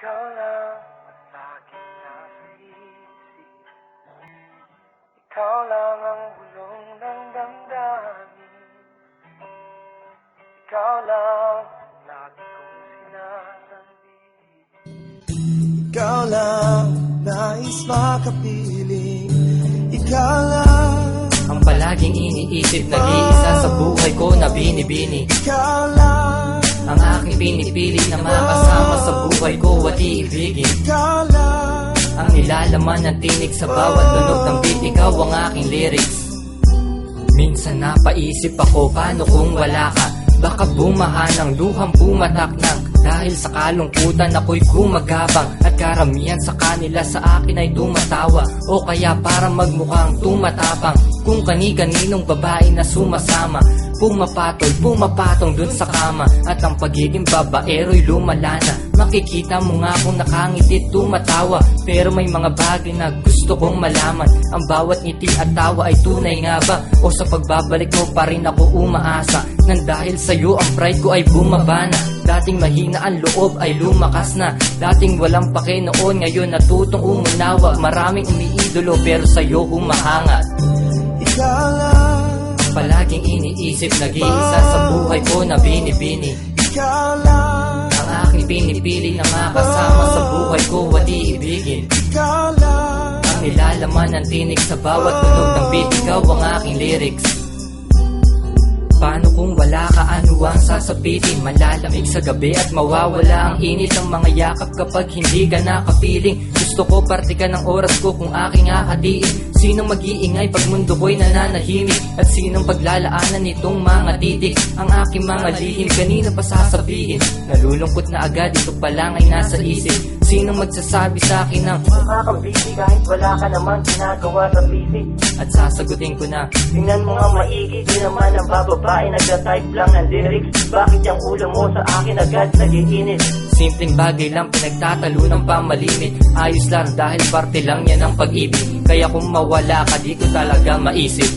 Ikaw lang ang laging nasa isip. Ikaw lang ang bulong ng damdamin. Ikaw lang ang lagi kong sinasandi. Ikaw lang nais makapiling. Ikaw lang ang palaging iniisip, nag-iisa sa buhay ko na binibini. Ikaw lang ang aking pinipili na makasama sa buhay ko at iibigin. Ikaw lang ang nilalaman ng tinig sa bawat tunog ng beat. Ikaw ang aking lyrics. Minsan napaisip ako, paano kung wala ka? Baka bumaha ng luhang pumataknang. Dahil sa kalungkutan ako'y gumagabang. At karamihan sa kanila sa akin ay tumatawa. O kaya para magmukhang tumatapang. Kung kani-kaninong babae na sumasama, pumapatong dun sa kama. At ang pagiging babaero'y lumala na. Makikita mo nga kung nakangiti tumatawa. Pero may mga bagay na gusto kong malaman. Ang bawat ngiti at tawa ay tunay nga ba? O sa pagbabalik mo pa rin ako umaasa. Nang dahil sa'yo ang pride ko ay bumaba na. Dating mahina ang loob ay lumakas na. Dating walang pake noon, ngayon natutong umunawa. Maraming umiidolo pero sa'yo humahangat. Ikaw lang palaging iniisip, nag-iisa sa buhay ko na binibini. Ikaw lang ang aking pinipili na makasama sa buhay ko at iibigin. Ikaw lang ang nilalaman ng tinig sa bawat tunog ng beat. Ikaw ang aking lyrics. Paano kung wala ka, ano ang sasabihin? Malalamig sa gabi at mawawala ang init ng mga yakap kapag hindi ka nakapiling. Gusto ko parte ka ng oras ko kung aking hahatiin. Sinong mag-iingay pag mundo ko'y nananahimik? At sinong paglalaanan nitong mga titik? Ang aking mga lihim, kanina pa sasabihin? Nalulungkot na agad, ito pa lang ay nasa isip. Sinong magsasabi sa akin ng Nakakabisi kahit wala ka naman ginagawa sa busy. at sasagutin ko na Tingnan mo nga maigi, di naman ang bababae nagta-type lang ng lyrics. Bakit yung ulo mo sa akin agad nag-iinit? simpleng bagay lang pinagtatalo ng pamalimit. Ayos lang dahil parte lang yan ng pag-ibig. Kaya kung mawala ka di ko talaga maisip.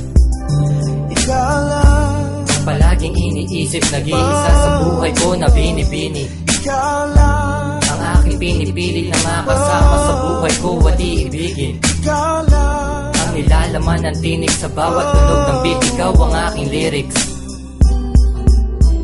Ikaw lang Palaging iniisip, nag-iisa sa buhay ko na binibini. Ikaw lang Ang aking pinipili na makasama sa buhay ko at iibigin. Ikaw lang Ang nilalaman ng tinig sa bawat tunog ng beat. Ikaw ang aking lyrics.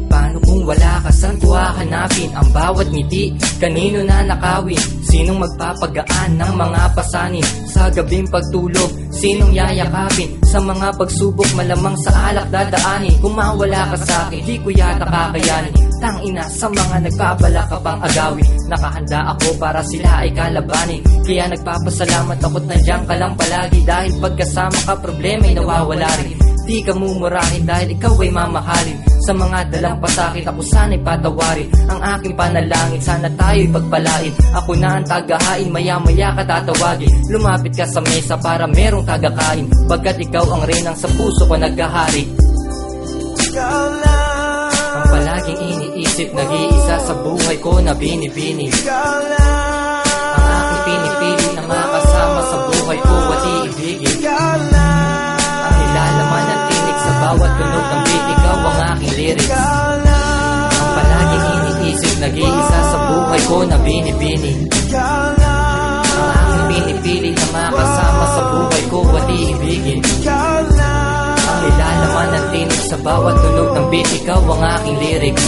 Paano kung wala ka, saan ko hahanapin ang bawat ngiti? Kanino na nakawin? Sinong magpapagaan ng mga pasanin sa gabing pagtulog? Sinong yayakapin sa mga pagsubok? Malamang sa alak dadaanin. Kung mawala ka sa akin, di ko yata kakayanin. Tangina sa mga nagpapala ka pang agawin. Nakahanda ako para sila ay kalabanin. Kaya nagpapasalamat ako't nandiyan ka lang palagi. Dahil pagkasama ka problema'y nawawala rin. Di ka mumurahin dahil ikaw ay mamahalin. Sa mga dalang pasakit ako sana'y patawarin. Ang aking panalangin sana tayo'y pagpalain. Ako na ang tagahain, maya-maya ka tatawagin. Lumapit ka sa mesa para merong tagakain. Bagkat ikaw ang reynang sa puso ko naghahari. Ikaw lang Ang palaging iniisip, nag-iisa sa buhay ko na binibini. Ikaw lang Ang aking pinipili na makasama sa buhay ko at iibigin. Ikaw lang Ang nilalaman ng tinig sa bawat tunog ng beat. Ikaw ang aking lyrics. Ikaw lang Ang palaging iniisip, nag-iisa sa buhay ko na binibini. Ikaw lang Ang aking pinipili na makasama sa buhay ko at iibigin. Ikaw lang Ang nilalaman ng tinig sa bawat tunog ng beat. Ikaw ang aking lyrics.